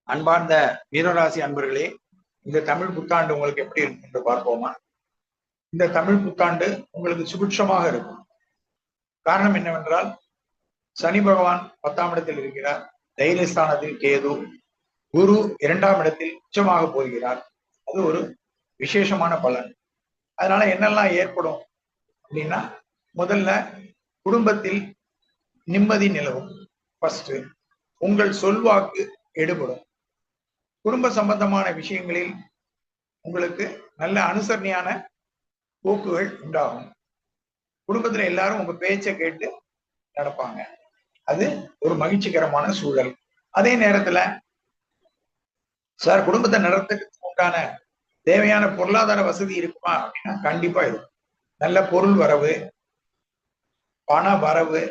அன்பார்ந்த மீனராசி அன்பர்களே, இந்த தமிழ் புத்தாண்டு உங்களுக்கு எப்படி இருக்கும் என்று பார்ப்போமா? இந்த தமிழ் புத்தாண்டு உங்களுக்கு சுபிட்சமாக இருக்கும். காரணம் என்னவென்றால், சனி பகவான் 10ஆம் இடத்தில் இருக்கிறார், தைரியஸ்தானத்தில் கேது, குரு 2ஆம் இடத்தில் உச்சமாக போகிறார். அது ஒரு விசேஷமான பலன். அதனால என்னெல்லாம் ஏற்படும் அப்படின்னா, முதல்ல குடும்பத்தில் நிம்மதி நிலவும். ஃபர்ஸ்ட், உங்கள் சொல்வாக்கு எடுபடும். குடும்ப சம்பந்தமான விஷயங்களில் உங்களுக்கு நல்ல அனுசரணையான போக்குகள் உண்டாகும். குடும்பத்துல எல்லாரும் உங்க பேச்சை கேட்டு நடப்பாங்க. அது ஒரு மகிழ்ச்சிகரமான சூழல். அதே நேரத்துல சார், குடும்பத்தை நடத்துறதுக்கு உண்டான தேவையான பொருளாதார வசதி இருக்குமா அப்படின்னா கண்டிப்பா இருக்கும். நல்ல பொருள் வரவு, பண வரவு,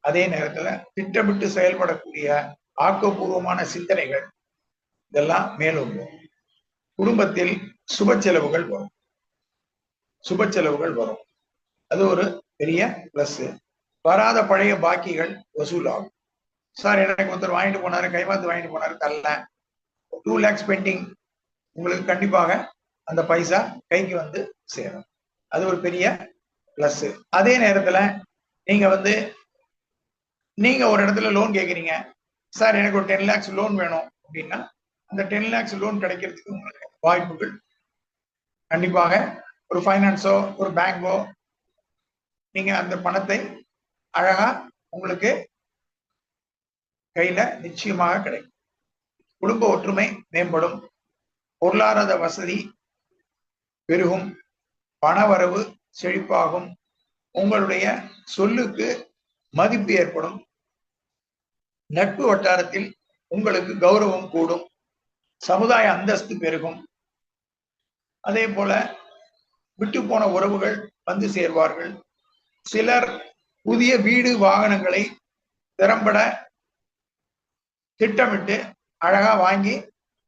அதே நேரத்துல திட்டமிட்டு செயல்படக்கூடிய ஆக்கப்பூர்வமான சிந்தனைகள், இதெல்லாம் மேலோங்கும். குடும்பத்தில் சுப செலவுகள் வரும். சுப செலவுகள் வரும். அது ஒரு பெரிய பிளஸ். வராத பழைய பாக்கிகள் வசூலாகும். சார், எனக்கு ஒருத்தர் வாங்கிட்டு போனாரு, கைமாத்து வாங்கிட்டு போனாரு, தரல. 2 lakhs பெண்டிங், உங்களுக்கு கண்டிப்பாக அந்த பைசா கைக்கு வந்து சேரும். அது ஒரு பெரிய பிளஸ். அதே நேரத்துல நீங்க ஒரு இடத்துல லோன் கேட்குறீங்க. சார், எனக்கு ஒரு 10 lakhs லோன் வேணும் அப்படின்னா, அந்த 10 lakhs லோன் கிடைக்கிறதுக்கு உங்களுக்கு வாய்ப்புகள் கண்டிப்பாக ஒரு ஃபைனான்ஸோ ஒரு பேங்கோ நீங்க அந்த பணத்தை அழகா உங்களுக்கு கையில நிச்சயமாக கிடைக்கும். குடும்ப ஒற்றுமை மேம்படும். பொருளாதார வசதி பெருகும். பணவரவு செழிப்பாகும். உங்களுடைய சொல்லுக்கு மதிப்பு ஏற்படும். நட்பு வட்டாரத்தில் உங்களுக்கு கௌரவம் கூடும். சமுதாய அந்தஸ்து பெருகும். அதே போல விட்டு போன உறவுகள் வந்து சேர்வார்கள். சிலர் புதிய வீடு வாகனங்களை திறம்பட திட்டமிட்டு அழகா வாங்கி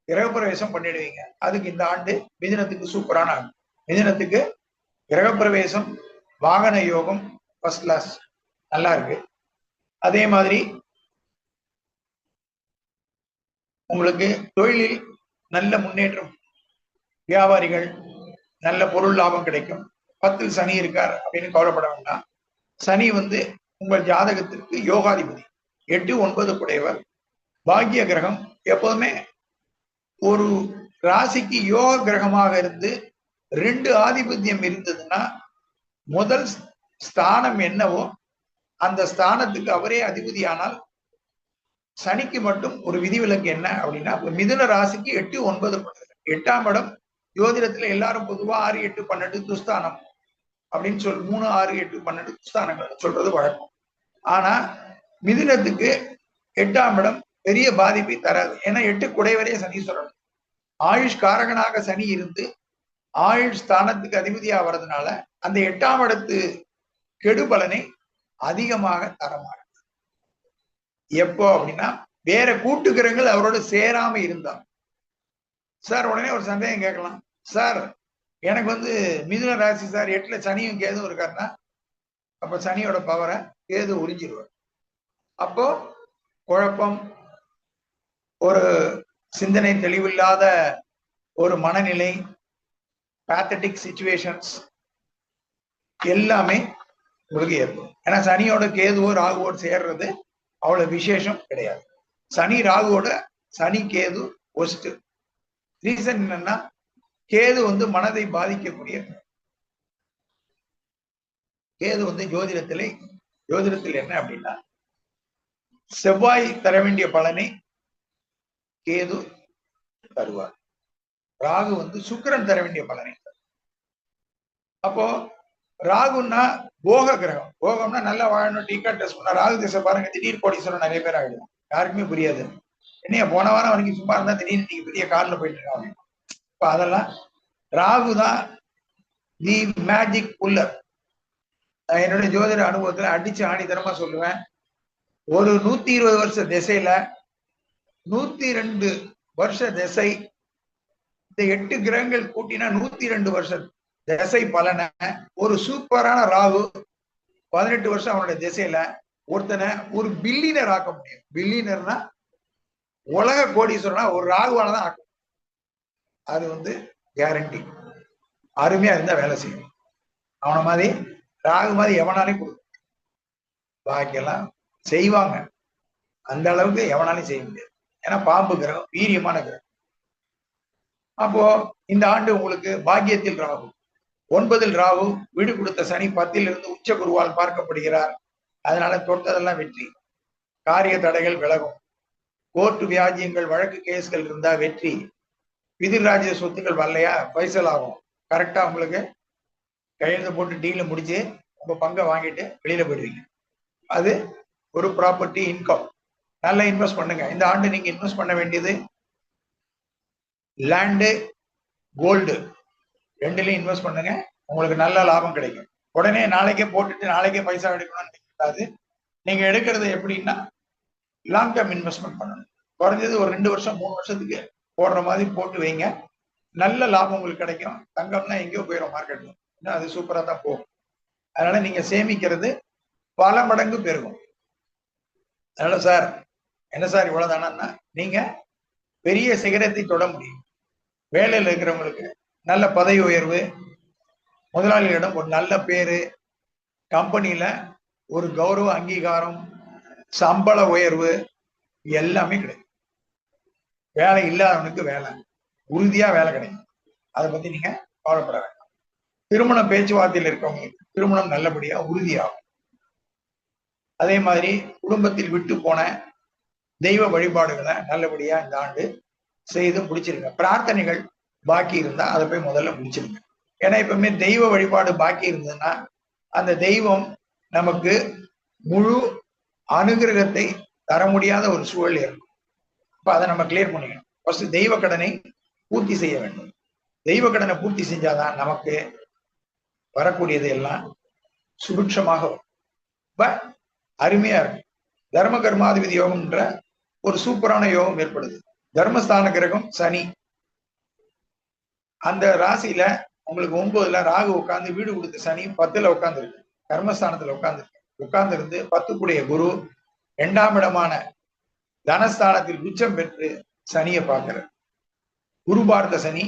கிரகப்பிரவேசம் பண்ணிடுவீங்க. அதுக்கு இந்த ஆண்டு மிதுனத்துக்கு சூப்பரான ஆண்டு. மிதுனத்துக்கு கிரகப்பிரவேசம், வாகன யோகம் ஃபர்ஸ்ட் கிளாஸ், நல்லா இருக்கு. அதே மாதிரி உங்களுக்கு தொழிலில் நல்ல முன்னேற்றம். வியாபாரிகள் நல்ல பொருள் லாபம் கிடைக்கும். 10ல் சனி இருக்கார் அப்படின்னு கவலைப்பட வேண்டாம். சனி உங்கள் ஜாதகத்திற்கு யோகாதிபதி, 8, 9 குடையவர், பாக்கிய கிரகம். எப்போதுமே ஒரு ராசிக்கு யோக கிரகமாக இருந்து 2 ஆதிபத்தியம் இருந்ததுன்னா, முதல் ஸ்தானம் என்னவோ அந்த ஸ்தானத்துக்கு அவரே அதிபதி. ஆனால் சனிக்கு மட்டும் ஒரு விதிவிலக்கு என்ன அப்படின்னா, மிதுன ராசிக்கு 8, 9 8ஆம் இடம் ஜோதிடத்துல எல்லாரும் பொதுவா 6, 8, 12 துஸ்தானம் அப்படின்னு 3, 6, 8, 12 துஸ்தானங்கள் சொல்றது வழக்கம். ஆனா மிதுனத்துக்கு 8ஆம் இடம் பெரிய பாதிப்பை தராது. ஏன்னா 8 குடைவரே சனீஸ்வரன், ஆயுஷ் காரகனாக சனி இருந்து ஆயுஷ் ஸ்தானத்துக்கு அதிபதியா வர்றதுனால அந்த 8ஆம் இடத்து கெடு பலனை அதிகமாக தரமாட்டார். எப்போ அப்படின்னா, வேற கூட்டு கிரகங்கள் அவரோட சேராம இருந்தார். சார், உடனே ஒரு சந்தேகம் கேட்கலாம். சார், எனக்கு மிதுன ராசி சார், 8ல சனியும் கேதும் இருக்காருன்னா, அப்ப சனியோட பவரை கேது உறிஞ்சிருவார். அப்போ குழப்பம், ஒரு சிந்தனை தெளிவில்லாத ஒரு மனநிலை, பேத்தட்டிக் சிச்சுவேஷன்ஸ் எல்லாமே உங்களுக்கு ஏற்படும். ஏன்னா சனியோட கேதுவோ ராகுவோடு சேர்றது அவ்வளவு விசேஷம் கிடையாது. சனி ராகுவோட சனி கேது ஒஸ்ட். ரீசன் என்னன்னா, கேது மனதை பாதிக்கக்கூடிய கேது ஜோதிடத்தில் என்ன அப்படின்னா, செவ்வாய் தர வேண்டிய பலனை கேது தருவார். ராகு சுக்கிரன் தர வேண்டிய பலனை. அப்போ ராகுன்னா போக கிரகம். போகம்னா நல்லா வாழணும், டீக்கா டெஸ்ட் பண்ண. ராகு திசை பாருங்க, திடீர் கோடீஸ்வரன் நிறைய பேர் ஆகிடும். யாருக்குமே புரியாது. என்னைய போன வாரம் வரைக்கும் சும்மா இருந்தா திடீர்னு நீங்க பெரிய கார்ல போயிட்டு இருக்காங்க. இப்ப அதெல்லாம் ராகு தான் தி மேஜிக் புல்லர். என்னுடைய ஜோதிட அனுபவத்துல அடிச்சு ஆணித்தரமா சொல்லுவேன். ஒரு 120 வருஷ திசையில 102 வருஷ திசை, இந்த 8 கிரகங்கள் கூட்டினா 102 வருஷம் திசை பலனை ஒரு சூப்பரான ராகு 18 வருஷம் அவனுடைய திசையில ஒருத்தனை ஒரு பில்லியனர் ஆக்க முடியும். பில்லியனர்னா உலக கோடீஸ்வரனா ஒரு ராகுவால தான் ஆக்கும். அது வந்து கேரண்டி. அருமையா இருந்தா வேலை செய்யும். அவன மாதிரி ராகு மாதிரி எவனாலையும் கொடுக்கும். பாக்கியெல்லாம் செய்வாங்க. அந்த அளவுக்கு எவனாலையும் செய்ய முடியாது. ஏன்னா பாம்பு கிரகம் வீரியமான கிரகம். அப்போ இந்த ஆண்டு உங்களுக்கு பாக்கியத்தில் ராகு, 9ல் ராகு, வீடு கொடுத்த சனி 10ல் இருந்து உச்ச குருவால் பார்க்கப்படுகிறார். அதனால தொட்டதெல்லாம் வெற்றி. காரிய தடைகள் விலகும். கோர்ட்டு வியாஜியங்கள் வழக்கு கேஸ்கள் இருந்தா வெற்றி. பிதிர்ராஜ்ய சொத்துக்கள் வரலையா பைசல் ஆகும். கரெக்டா உங்களுக்கு கையெழுத்து போட்டு டீல முடிச்சு உங்க பங்கை வாங்கிட்டு வெளியில போயிடுவீங்க. அது ஒரு ப்ராப்பர்ட்டி இன்கம். நல்லா இன்வெஸ்ட் பண்ணுங்க. இந்த ஆண்டு நீங்க இன்வெஸ்ட் பண்ண வேண்டியது லேண்டு, கோல்டு ரெண்டுலயும் இன்வெஸ்ட் பண்ணுங்க. உங்களுக்கு நல்ல லாபம் கிடைக்கும். உடனே நாளைக்கே போட்டுட்டு நாளைக்கே பைசா எடுக்கணும்னு நினைக்காது. நீங்க எடுக்கிறது எப்படின்னா லாங் டேர்ம் இன்வெஸ்ட்மெண்ட் பண்ணணும். குறைஞ்சது ஒரு 2 வருஷம் 3 வருஷத்துக்கு போடுற மாதிரி போட்டு வைங்க. நல்ல லாபம் உங்களுக்கு கிடைக்கும். தங்கம்னா எங்கேயோ போயிடும் மார்க்கெட்ல, இன்னும் அது சூப்பரா தான் போகும். அதனால நீங்க சேமிக்கிறது பல மடங்கு பெருகும். அதனால சார் என்ன சார் இவ்வளவுதானா, நீங்க பெரிய சிகரத்தை தொட முடியும். வேலையில் இருக்கிறவங்களுக்கு நல்ல பதவி உயர்வு, முதலாளிகளிடம் ஒரு நல்ல பேரு, கம்பெனியில ஒரு கௌரவ அங்கீகாரம், சம்பள உயர்வு எல்லாமே கிடைக்கும். வேலை இல்லாதவனுக்கு வேலை, உறுதியா வேலை கிடைக்கும். அதை பத்தி நீங்க கவலைப்பட வேண்டாம். திருமண பேச்சுவார்த்தையில் இருக்கவங்களுக்கு திருமணம் நல்லபடியா உறுதியாகும். அதே மாதிரி குடும்பத்தில் விட்டு போன தெய்வ வழிபாடுகளை நல்லபடியா இந்த ஆண்டு செய்து முடிச்சிருங்க. பிரார்த்தனைகள் பாக்கி இருந்தா அதை போய் முதல்ல முடிச்சிருங்க. ஏன்னா எப்பவுமே தெய்வ வழிபாடு பாக்கி இருந்ததுன்னா அந்த தெய்வம் நமக்கு முழு அனுகிரகத்தை தர முடியாத ஒரு சூழல் இருக்கும். அப்ப அதை நம்ம கிளியர் பண்ணிக்கணும். ஃபர்ஸ்ட் தெய்வ கடனை பூர்த்தி செய்ய வேண்டும். தெய்வ கடனை பூர்த்தி செஞ்சாதான் நமக்கு வரக்கூடியது எல்லாம் சுபிட்சமாக வரும். அருமையா இருக்கு. தர்ம கர்மாதிபதி யோகம்ன்ற ஒரு சூப்பரான யோகம் ஏற்படுது. தர்மஸ்தான கிரகம் சனி. அந்த ராசியில உங்களுக்கு 9ல ராகு உட்கார்ந்து வீடு கொடுத்த சனி 10ல உட்கார்ந்து இருக்கு. கர்மஸ்தானத்துல உட்கார்ந்து இருந்து 10க்குடைய குரு 2ஆம் இடமான தனஸ்தானத்தில் உச்சம் பெற்று சனியை பார்க்கிறார். குரு பார்த்த சனி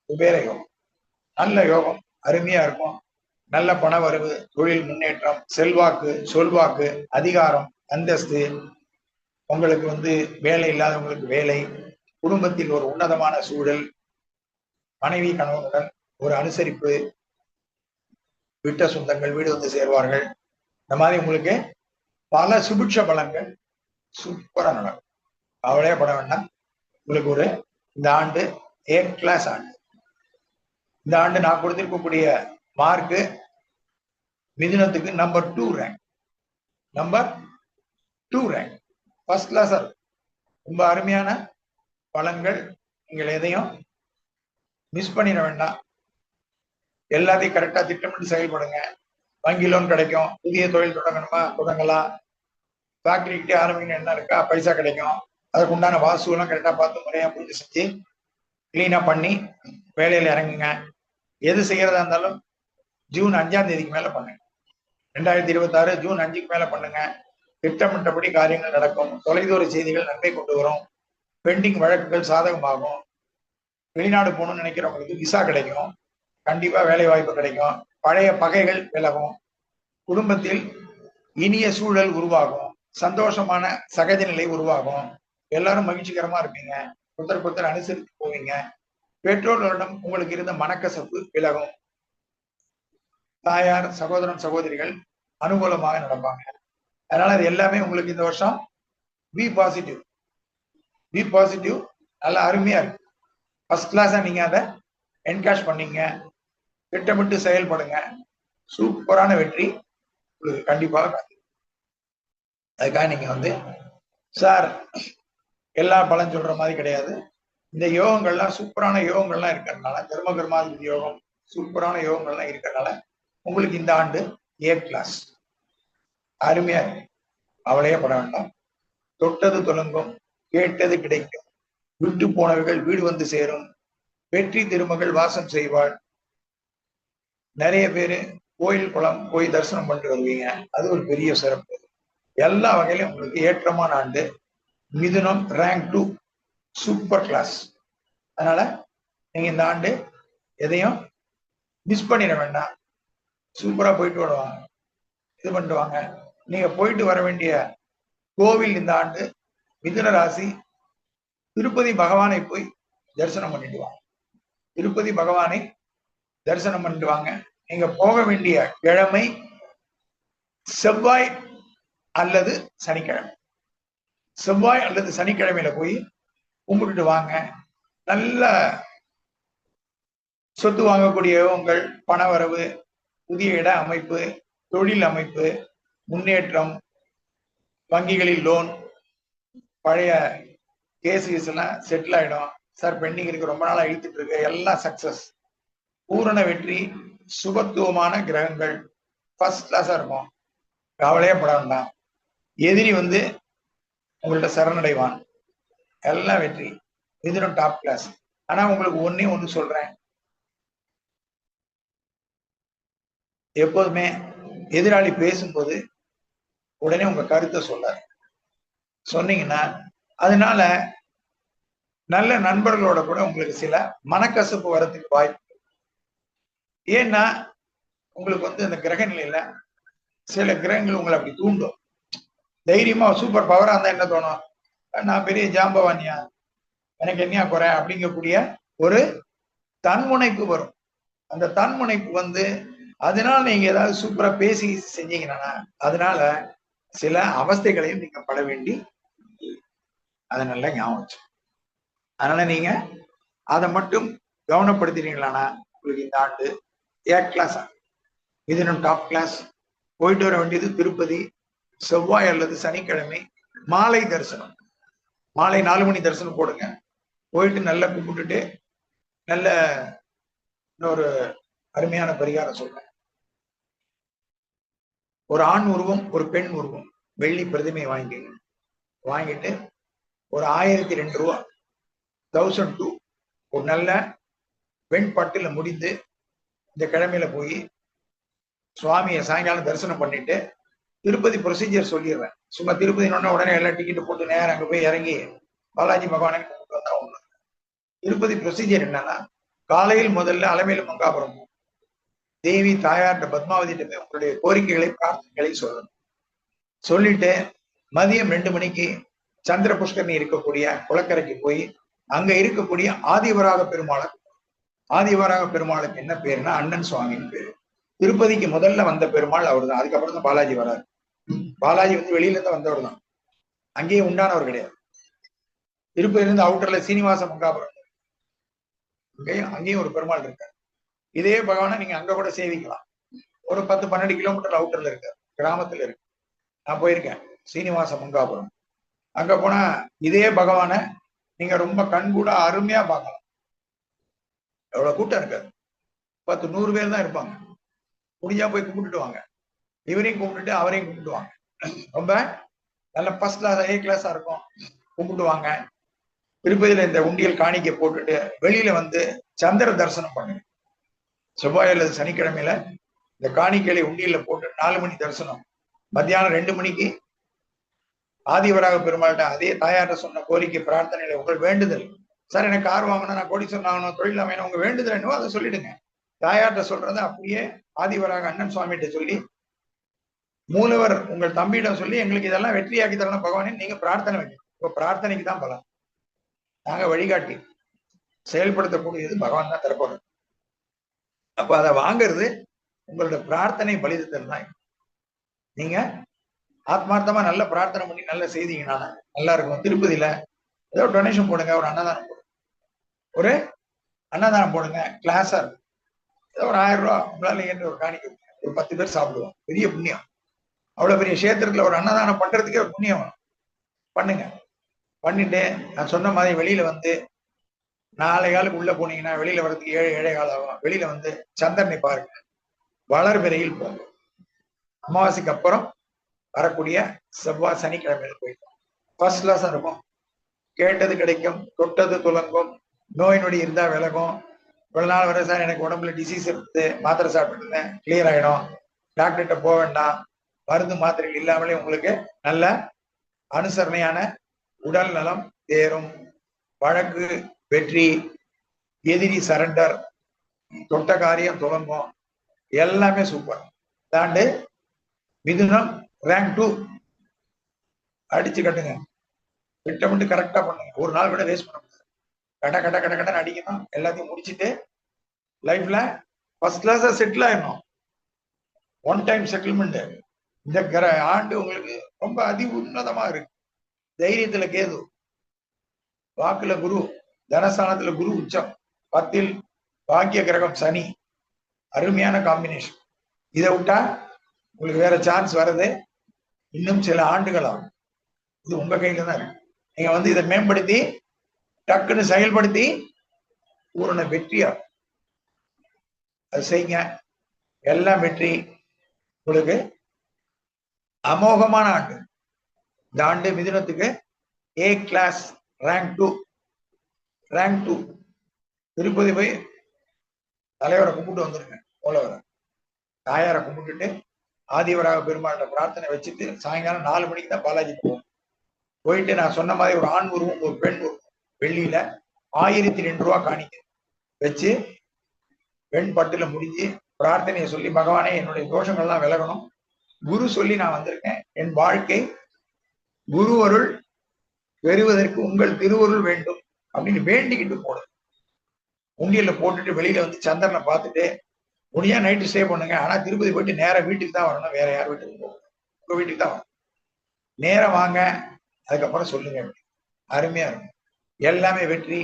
குபேர யோகம். நல்ல யோகம், அருமையா இருக்கும். நல்ல பண வரவு, தொழில் முன்னேற்றம், செல்வாக்கு, சொல்வாக்கு, அதிகாரம், அந்தஸ்து. உங்களுக்கு வேலை இல்லாதவங்களுக்கு வேலை, குடும்பத்தில் ஒரு உன்னதமான சூழல், மனைவி கணவனுடன் ஒரு அனுசரிப்பு, விட்ட சொந்தங்கள் வீடு வந்து சேர்வார்கள். இந்த மாதிரி உங்களுக்கு பல சுபிட்ச பலன்கள் சூப்பரா நடக்கும். கவலையே பட வேண்டாம். உங்களுக்கு இந்த ஆண்டு A கிளாஸ் ஆண்டு. இந்த ஆண்டு நான் கொடுத்திருக்கக்கூடிய மார்க்கு மிதுனத்துக்கு number 2 rank. Number 2 rank, first கிளாஸா இருக்கும். ரொம்ப அருமையான பலன்கள். நீங்கள் எதையும் மிஸ் பண்ணிட வேண்டாம். எல்லாத்தையும் கரெக்டா திட்டமிட்டு செயல்படுங்க. வங்கி லோன் கிடைக்கும். புதிய தொழில் தொடங்கணுமா தொடங்கலாம். ஃபேக்டரி கிட்டே ஆரம்பிக்கணும் என்ன இருக்கா பைசா கிடைக்கும். அதுக்கு உண்டான வாசு எல்லாம் கரெக்டா பார்த்து முறையா பூஜை செஞ்சு கிளீனா பண்ணி வேலையில இறங்குங்க. எது செய்யறதா இருந்தாலும் ஜூன் 5ஆம் தேதிக்கு மேல பண்ணுங்க. 2026 ஜூன் 5க்கு மேல பண்ணுங்க. திட்டமிட்டபடி காரியங்கள் நடக்கும். தொலைதூர செய்திகள் நன்மை கொண்டு வரும். பெண்டிங் வழக்குகள் சாதகமாகும். வெளிநாடு போகணும்னு நினைக்கிறவங்களுக்கு விசா கிடைக்கும். கண்டிப்பா வேலை வாய்ப்பு கிடைக்கும். பழைய பகைகள் விலகும். குடும்பத்தில் இனிய சூழல் உருவாகும். சந்தோஷமான சகஜ நிலை உருவாகும். எல்லாரும் மகிழ்ச்சிகரமா இருப்பீங்க. ஒருத்தருக்கு அனுசரித்து போவீங்க. பெற்றோர்களிடம் உங்களுக்கு இருந்த மனக்கசப்பு விலகும். தாயார், சகோதரன், சகோதரிகள் அனுகூலமாக நடப்பாங்க. அதனால அது எல்லாமே உங்களுக்கு இந்த வருஷம் பி பாசிட்டிவ். நல்லா அருமையா இருக்கு. ஃபர்ஸ்ட் கிளாஸா நீங்க அதை என்கேஷ் பண்ணீங்க. திட்டமிட்டு செயல்படுங்க. சூப்பரான வெற்றி உங்களுக்கு கண்டிப்பாக. அதுக்காக நீங்க சார் எல்லா பலன் சொல்ற மாதிரி கிடையாது. இந்த யோகங்கள்லாம் சூப்பரான யோகங்கள்லாம் இருக்கிறதுனால, தர்ம கர்மாதிபதி யோகம் சூப்பரான யோகங்கள்லாம் இருக்கிறதுனால உங்களுக்கு இந்த ஆண்டு A கிளாஸ் அருமையா இருக்கு. அவளையே பட வேண்டாம். தொட்டது தொடங்கும், கேட்டது கிடைக்கும், விட்டு போனவர்கள் வீடு வந்து சேரும், வெற்றி திருமகள் வாசம் செய்வாள். நிறைய பேரு கோயில் குளம் போய் தரிசனம் பண்ணிட்டு வருவீங்க. அது ஒரு பெரிய சிறப்பு. எல்லா வகையிலும் உங்களுக்கு ஏற்றமான ஆண்டு. மிதுனம் ரேங்க் 2 சூப்பர் கிளாஸ். அதனால நீங்க இந்த ஆண்டு எதையும் மிஸ் பண்ணிட வேண்டாம். சூப்பரா போயிட்டு வருவாங்க, இது பண்ணிட்டு வாங்க. நீங்க போயிட்டு வர வேண்டிய கோவில் இந்த ஆண்டு மிதுன ராசி திருப்பதி பகவானை போய் தரிசனம் பண்ணிட்டு வாங்க. திருப்பதி பகவானை தரிசனம் பண்ணிட்டு வாங்க. நீங்க போக வேண்டிய கிழமை செவ்வாய் அல்லது சனிக்கிழமை. செவ்வாய் அல்லது சனிக்கிழமையில போய் கும்பிட்டுட்டு வாங்க. நல்ல சொத்து வாங்கக்கூடிய உங்கள் பணவரவு, புதிய இட அமைப்பு, தொழில் அமைப்பு, முன்னேற்றம், வங்கிகளில் லோன், பழைய கேஸ் எல்லாம் செட்டில் ஆயிடும். சார் பெண்டிங் இருக்கு, ரொம்ப நாளா இழுத்துட்டு இருக்கு, எல்லாம் சக்சஸ், பூரண வெற்றி, சுபத்துவமான கிரகங்கள் ஃபர்ஸ்ட் கிளாஸா இருக்கும். கவலையே பட வேண்டாம். எதிரி வந்து உங்கள்ட்ட சரணடைவான். எல்லாம் வெற்றி. மிதுனம் டாப் கிளாஸ். ஆனா உங்களுக்கு ஒண்ணு சொல்றேன், எப்போதுமே எதிராளி பேசும்போது உடனே உங்க கருத்தை சொன்னீங்கன்னா அதனால நல்ல நண்பர்களோட கூட உங்களுக்கு சில மனக்கசப்பு வரதுக்கு வாய்ப்பு. ஏன்னா உங்களுக்கு வந்து அந்த கிரக நிலையில சில கிரகங்கள் உங்களை அப்படி தூண்டும். தைரியமா சூப்பர் பவரா இருந்தா என்ன தோணும், நான் பெரிய ஜாம்பவானியா, எனக்கு என்னையா குறை அப்படிங்கக்கூடிய ஒரு தன்முனைப்பு வரும். அந்த தன்முனைப்பு வந்து அதனால நீங்க ஏதாவது சூப்பரா பேசி செஞ்சீங்கன்னா அதனால சில அவஸ்தைகளையும் நீங்க பட வேண்டி, அதை நல்லா ஞாபகம். அதனால நீங்க அதை மட்டும் கவனப்படுத்தினீங்களானா உங்களுக்கு இந்த ஆண்டு ஏ கிளாஸ், மிதுனம் டாப் கிளாஸ். போயிட்டு வர வேண்டியது திருப்பதி செவ்வாய் அல்லது சனிக்கிழமை மாலை தரிசனம். மாலை 4 மணி தரிசனம் போடுங்க. போயிட்டு நல்லா கும்பிட்டுட்டு நல்ல இன்னொரு அருமையான பரிகாரம் சொல்றேன். ஒரு ஆண் உருவம் ஒரு பெண் உருவம் வெள்ளி பிரதிமை வாங்கிக்கங்க. வாங்கிட்டு ஒரு 1002 ரூபா 1002 ஒரு நல்ல பெண் பட்டுல முடிந்து இந்த கிழமையில போய் சுவாமியை சாயங்காலம் தரிசனம் பண்ணிட்டு திருப்பதி ப்ரொசீஜர் சொல்லிடுறேன். சும்மா திருப்பதி உடனே எல்லாம் டிக்கெட் போட்டு நேரம் அங்க போய் இறங்கி பாலாஜி பகவானை கூப்பிட்டு வந்தா ஒண்ணு. திருப்பதி ப்ரொசீஜர் என்னன்னா, காலையில் முதல்ல அலமேலு மங்காபுரம் தேவி தாயார்கிட்ட பத்மாவதிட்ட போய் உங்களுடைய கோரிக்கைகளை பிரார்த்தனைகளை சொல்லணும். சொல்லிட்டு மதியம் 2 மணிக்கு சந்திர புஷ்கரணி இருக்கக்கூடிய குளக்கரைக்கு போய் அங்க இருக்கக்கூடிய ஆதிவராக பெருமாளை, ஆதிவராக பெருமாளுக்கு என்ன பேருன்னா அண்ணன் சுவாமின்னு பேரு. திருப்பதிக்கு முதல்ல வந்த பெருமாள் அவர் தான். அதுக்கப்புறம் தான் பாலாஜி வராரு. பாலாஜி வந்து வெளியில இருந்து வந்தவர் தான், அங்கேயே உண்டானவர் கிடையாது. திருப்பதியில இருந்து அவுட்டர்ல சீனிவாச மங்காபுரம், அங்கேயும் ஒரு பெருமாள் இருக்காரு. இதே பகவானை நீங்க அங்க கூட சேவிக்கலாம். ஒரு 10-12 கிலோமீட்டர் அவுட்டர்ல இருக்கு, கிராமத்துல இருக்கு. நான் போயிருக்கேன் சீனிவாச மங்காபுரம். அங்க போனா இதே பகவானை நீங்க ரொம்ப கண்கூட அருமையா பார்க்கலாம். எவ்வளவு கூட்டம் இருக்காது, 10-100 பேர் தான் இருப்பாங்க. முடிஞ்சா போய் கும்பிட்டுட்டு வாங்க. இவரையும் கும்பிட்டுட்டு அவரையும் கும்பிட்டு வாங்க. ரொம்ப நல்ல ஃபர்ஸ்ட் கிளாஸ் ஏ கிளாஸா இருக்கும். கும்பிட்டு வாங்க. திருப்பதியில இந்த உண்டியல் காணிக்கை போட்டுட்டு வெளியில வந்து சந்திர தரிசனம் பண்ணுங்க. செவ்வாய் அல்லது சனிக்கிழமையில இந்த காணிக்கையை உண்டியல்ல போட்டு 4 மணி தரிசனம். மத்தியானம் 2 மணிக்கு ஆதிவராக பெருமாள்கிட்ட அதே தாயார்கிட்ட சொன்ன கோரிக்கை பிரார்த்தனையில உங்கள் வேண்டுதல், சார் எனக்கு கார் வாங்கணும், நான் கோடீஸ்வரன் ஆகணும், தொழில் அமையணும், உங்க வேண்டுதல் என்னவோ அதை சொல்லிடுங்க. தாயார்கிட்ட சொல்றதை அப்படியே ஆதிவராக அண்ணன் சுவாமிகிட்ட சொல்லி, மூலவர் உங்கள் தம்பியிடம் சொல்லி எங்களுக்கு இதெல்லாம் வெற்றியாக்கி தரணும் பகவானே நீங்க பிரார்த்தனை வைக்கணும். இப்ப பிரார்த்தனைக்கு தான் பலம். நாங்க வழிகாட்டி, செயல்படுத்தக்கூடியது பகவான் தான் தரப்போறது. அப்ப அதை வாங்கிறது உங்களோட பிரார்த்தனை பலிதத்தல் தான். நீங்க ஆத்மார்த்தமா நல்ல பிரார்த்தனை பண்ணி நல்ல செய்தீங்கன்னா நல்லா இருக்கும். திருப்பதியில ஏதோ டொனேஷன் போடுங்க, ஒரு அன்னதானம் போடுங்க, ஒரு அன்னதானம் போடுங்க, கிளாஸா இருக்கும். ஏதோ ஒரு 1000 ரூபா உங்களால ஏன்னு ஒரு காணிக்கை, ஒரு 10 பேர் சாப்பிடுவோம், பெரிய புண்ணியம். அவ்வளவு பெரிய கஷேத்திரத்துல ஒரு அன்னதானம் பண்றதுக்கே ஒரு புண்ணியம் வேணும். பண்ணுங்க. பண்ணிட்டு நான் சொன்ன மாதிரி வெளியில வந்து 4 காலுக்கு உள்ள போனீங்கன்னா வெளியில வர்றதுக்கு 7 காலம் ஆகும். வெளியில வந்து சந்திரனை பாருங்க, வளர்பிறையில் போங்க. அமாவாசைக்கு அப்புறம் வரக்கூடிய செவ்வாய் சனிக்கிழமையில போயிட்டோம். ஃபர்ஸ்ட் கிளாஸா இருக்கும். கேட்டது கிடைக்கும், தொட்டது துலங்கும், நோய் நொடி இருந்தா விலகும். இவ்வளவு நாள் வர சார் எனக்கு உடம்புல டிசீஸ் இருக்குது, மாத்திரை சாப்பிட்டு இருந்தேன், கிளியர் ஆயிடும், டாக்டர்கிட்ட போக வேண்டாம், மருந்து மாத்திரைகள் இல்லாமலே உங்களுக்கு நல்ல அனுசரணையான உடல் நலம் தேரும், வழக்கு வெற்றி, எதிரி சரண்டர், தொட்ட காரியம் தொடங்கும், எல்லாமே சூப்பர். தாண்டு மிதுனம் ரேங்க் 2 அடிச்சு கட்டுங்க. திட்டமிட்டு கரெக்டா பண்ணுங்க. ஒரு நாள் கூட வேஸ்ட் பண்ண முடியாது. கட கட கட கடன் அடிக்கணும். எல்லாத்தையும் முடிச்சுட்டு லைஃப்ல ஃபர்ஸ்ட் கிளாஸா செட்டில் ஆயிடணும். One time settlement. இந்த ஆண்டு உங்களுக்கு ரொம்ப அதி உன்னதமா இருக்கு. தைரியத்துல கேது, வாக்குல குரு, தனஸ்தானத்துல குரு உச்சம், 10ல் பாக்கிய கிரகம் சனி, அருமையான காம்பினேஷன். இதை விட்டா உங்களுக்கு வேற சான்ஸ் வருது இன்னும் சில ஆண்டுகள் ஆகும். இது உங்க கையில தான் இருக்கு. நீங்க இதை மேம்படுத்தி டக்குன்னு செயல்படுத்தி பூரண வெற்றியா அது செய்யுங்க. எல்லாம் வெற்றி. உங்களுக்கு அமோகமான ஆண்டு. இந்த ஆண்டு மிதுனத்துக்கு A கிளாஸ் ரேங்க் 2 திருப்பதி போய் தலைவரை கும்பிட்டு வந்துருங்க. போலவரை தாயாரை கும்பிட்டுட்டு ஆதிவராக பெருமாள்கிட்ட பிரார்த்தனை வச்சுட்டு சாயங்காலம் 4 மணிக்கு தான் பாலாஜி போகும். போயிட்டு நான் சொன்ன மாதிரி ஒரு ஆண் உருவம் ஒரு பெண் உருவம் வெள்ளியில 1002 ரூபா காணிக்க வச்சு பெண் பட்டுல முடிஞ்சு பிரார்த்தனையை சொல்லி, பகவானே என்னுடைய தோஷங்கள்லாம் விலகணும், குரு சொல்லி நான் வந்திருக்கேன், என் வாழ்க்கை குரு அருள் பெறுவதற்கு உங்கள் திருவருள் வேண்டும் அப்படின்னு வேண்டிக்கிட்டு போடுது. உண்டியல்ல போட்டுட்டு வெளியில சந்திரனை பார்த்துட்டு முடியா நைட்டு ஸ்டே பண்ணுங்க. ஆனா திருப்பதி போயிட்டு நேர வீட்டுக்கு தான் வரணும். வேற யார் வீட்டுக்கு போகணும்? உங்க வீட்டுக்கு தான் வரணும். நேரம் வாங்க, அதுக்கப்புறம் சொல்லுங்க. அருமையா இருக்கும். எல்லாமே வெற்றி.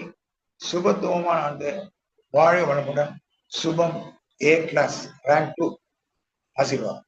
சுபத்துவமான ஆண்டு. வாழ்க வளமுடன். சுபம். A கிளாஸ் ரேங்க் 2 ஆசீர்வாதம்.